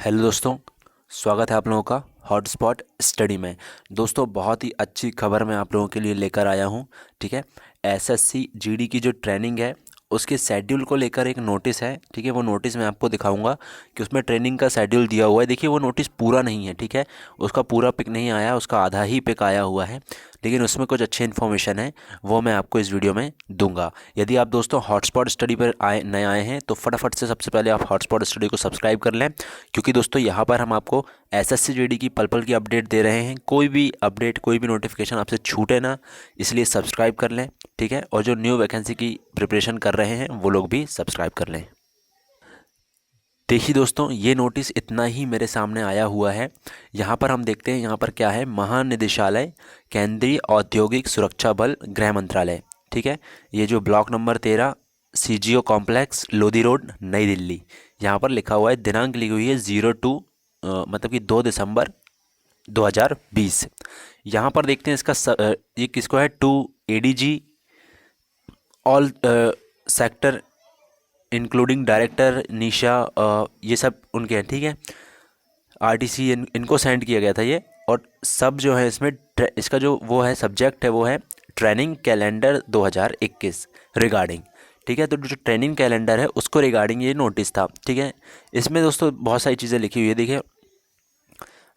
Hello दोस्तों, स्वागत है आप लोगों का हॉटस्पॉट स्टडी में। दोस्तों, बहुत ही अच्छी खबर मैं आप लोगों के लिए लेकर आया हूं। ठीक है, एसएससी जीडी की जो ट्रेनिंग है उसके शेड्यूल को लेकर एक नोटिस है। ठीक है, वो नोटिस मैं आपको दिखाऊंगा कि उसमें ट्रेनिंग का शेड्यूल दिया हुआ है। देखिए, वो नोटिस पूरा नहीं है। ठीक है, उसका पूरा पिक नहीं आया, उसका आधा ही पिक आया हुआ है, लेकिन उसमें कुछ अच्छी इन्फॉर्मेशन है, वो मैं आपको इस वीडियो में दूंगा। यदि आप दोस्तों हॉटस्पॉट स्टडी पर नए आए हैं तो फटाफट से सबसे पहले आप हॉटस्पॉट स्टडी को सब्सक्राइब कर लें, क्योंकि दोस्तों यहाँ पर हम आपको एसएससी जीडी की पल पल की अपडेट दे रहे हैं। कोई भी अपडेट, कोई भी नोटिफिकेशन आपसे छूटे ना, इसलिए सब्सक्राइब कर लें। ठीक है, और जो न्यू वैकेंसी की प्रिपरेशन कर रहे हैं वो लोग भी सब्सक्राइब कर लें। देखिए दोस्तों, ये नोटिस इतना ही मेरे सामने आया हुआ है। यहाँ पर हम देखते हैं, यहाँ पर क्या है, महानिदेशालय केंद्रीय औद्योगिक सुरक्षा बल गृह मंत्रालय। ठीक है, ये जो block number 13 CGO complex Lodhi road नई दिल्ली, यहाँ पर लिखा हुआ है। दिनांक लिखी हुई है 02 मतलब कि 2 दिसंबर 2020। यहाँ पर देखते हैं इसका ये किसको है, to ADG all sector including director Nisha, ये सब उनके हैं। ठीक है, आरटीसी इनको सेंड किया गया था ये। और सब जो है इसमें इसका जो वो है सब्जेक्ट है, वो है ट्रेनिंग कैलेंडर 2021 रिगार्डिंग। ठीक है, तो जो ट्रेनिंग कैलेंडर है उसको रिगार्डिंग ये नोटिस था। ठीक है, इसमें दोस्तों बहुत सारी चीज़ें लिखी हुई है। देखिए,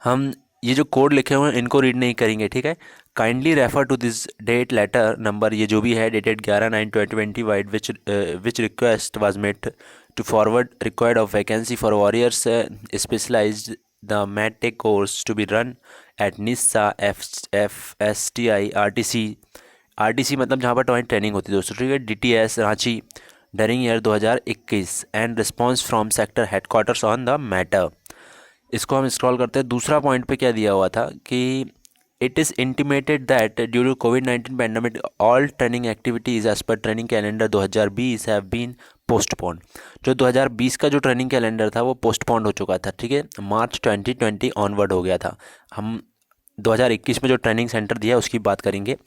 हम ये जो कोड लिखे हुए हैं इनको रीड नहीं करेंगे। ठीक है, kindly refer to this date letter number, ये जो भी है, dated 11/9/2020 vide which request was made to forward required of vacancy for warriors specialized the MTech course to be run at NISA FSTI RTC मतलब जहाँ पर training होती है दोस्तों। ठीक है, DTS Ranchi during year 2021 and response from sector headquarters on the matter. इसको हम स्क्रॉल करते हैं। दूसरा पॉइंट पे क्या दिया हुआ था कि it is intimated that due to COVID pandemic all training activities as per training calendar 2020 have been postpone. जो 2020 का जो ट्रेनिंग कैलेंडर था वो पोस्टपोन हो चुका था। ठीक है, मार्च 2020 ऑनवर्ड हो गया था। हम 2021 में जो ट्रेनिंग सेंटर दिया उसकी बात करेंगे।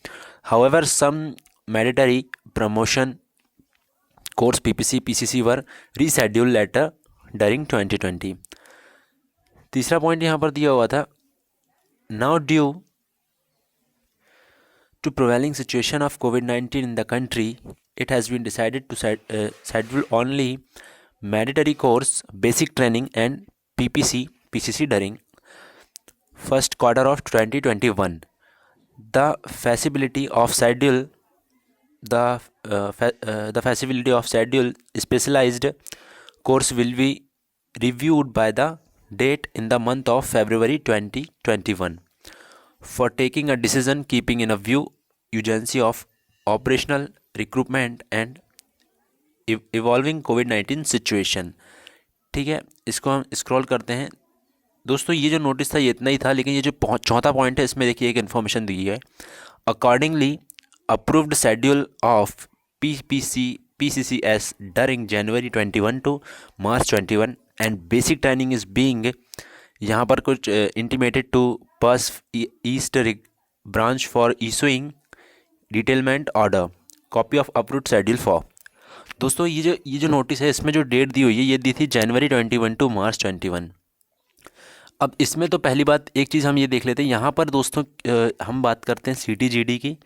However some mandatory promotion course PPC were reschedule later during 2020। तीसरा पॉइंट यहाँ पर दिया हुआ था, now due to prevailing situation of COVID-19 in the country it has been decided to schedule only mandatory course basic training and PCC during first quarter of 2021. The feasibility of schedule the feasibility of schedule specialized course will be reviewed by the date in the month of February 2021 for taking a decision keeping in a view urgency of operational recruitment and evolving covid situation. ठीक है, इसको हम scroll करते हैं। दोस्तों, ये जो notice था ये इतना ही था, लेकिन ये जो चौथा पॉइंट है इसमें देखिए एक इन्फॉर्मेशन दी है। Accordingly approved schedule of PCCS during January 21 to March 21 and basic training is being, यहाँ पर कुछ intimated to pers east branch for issuing detailment order copy of approved schedule for. दोस्तों, ये जो नोटिस है इसमें जो डेट दी हुई है ये दी थी जनवरी 21 टू मार्च 21। अब इसमें तो पहली बात एक चीज़ हम ये देख लेते हैं। यहाँ पर दोस्तों हम बात करते हैं CT GD की।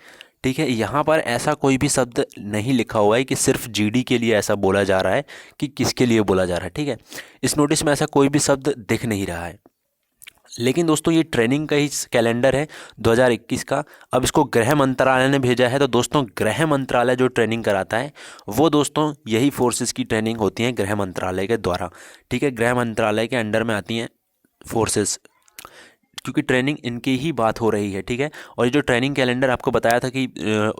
ठीक है, यहाँ पर ऐसा कोई भी शब्द नहीं लिखा हुआ है कि सिर्फ GD के लिए ऐसा बोला जा रहा है कि किसके लिए बोला जा रहा है। ठीक है, इस नोटिस में ऐसा कोई भी शब्द दिख नहीं रहा है। लेकिन दोस्तों ये ट्रेनिंग का ही कैलेंडर है 2021 का। अब इसको गृह मंत्रालय ने भेजा है, तो दोस्तों गृह मंत्रालय जो ट्रेनिंग कराता है वो दोस्तों यही फोर्सेस की ट्रेनिंग होती है गृह मंत्रालय के द्वारा। ठीक है, गृह मंत्रालय के अंडर में आती हैं फोर्सेस, क्योंकि ट्रेनिंग इनकी ही बात हो रही है। ठीक है, और ये जो ट्रेनिंग कैलेंडर आपको बताया था कि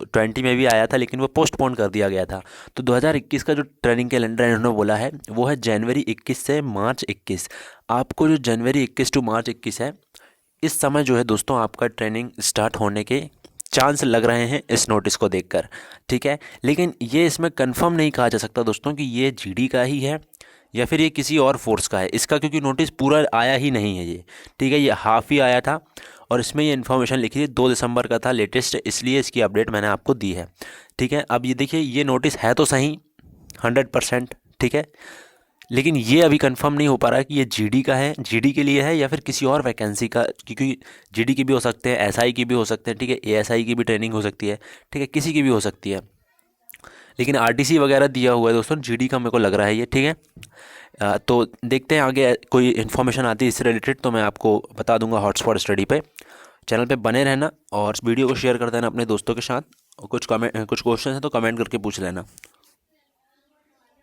20 में भी आया था, लेकिन वो पोस्टपोन कर दिया गया था। तो 2021 का जो ट्रेनिंग कैलेंडर इन्होंने बोला है वो है जनवरी 21 से मार्च 21। आपको जो जनवरी 21 टू मार्च 21 है, इस समय जो है दोस्तों आपका ट्रेनिंग स्टार्ट होने के चांस लग रहे हैं इस नोटिस को देखकर। ठीक है, लेकिन ये इसमें कंफर्म नहीं कहा जा सकता दोस्तों कि ये GD का ही है या फिर ये किसी और फोर्स का है इसका, क्योंकि नोटिस पूरा आया ही नहीं है ये। ठीक है, ये हाफ ही आया था और इसमें ये इन्फॉर्मेशन लिखी थी 2 दिसंबर का था लेटेस्ट, इसलिए इसकी अपडेट मैंने आपको दी है। ठीक है, अब ये देखिए ये नोटिस है तो सही 100%। ठीक है, लेकिन ये अभी कंफर्म नहीं हो पा रहा है कि ये जीडी का है, जीडी के लिए है या फिर किसी और वैकेंसी का, क्योंकि जीडी की भी हो सकते हैं, एसआई की भी हो सकते हैं, ठीक है, एएसआई की भी ट्रेनिंग हो सकती है, ठीक है, किसी की भी हो सकती है। लेकिन आरटीसी वगैरह दिया हुआ है दोस्तों, जीडी का मेरे को लग रहा है ये, ठीक है। तो देखते हैं आगे कोई इन्फॉर्मेशन आती है इससे रिलेटेड तो मैं आपको बता दूंगा हॉटस्पॉट स्टडी पे। चैनल पे बने रहना और इस वीडियो को शेयर कर देना अपने दोस्तों के साथ, और कुछ क्वेश्चन है तो कमेंट करके पूछ लेना।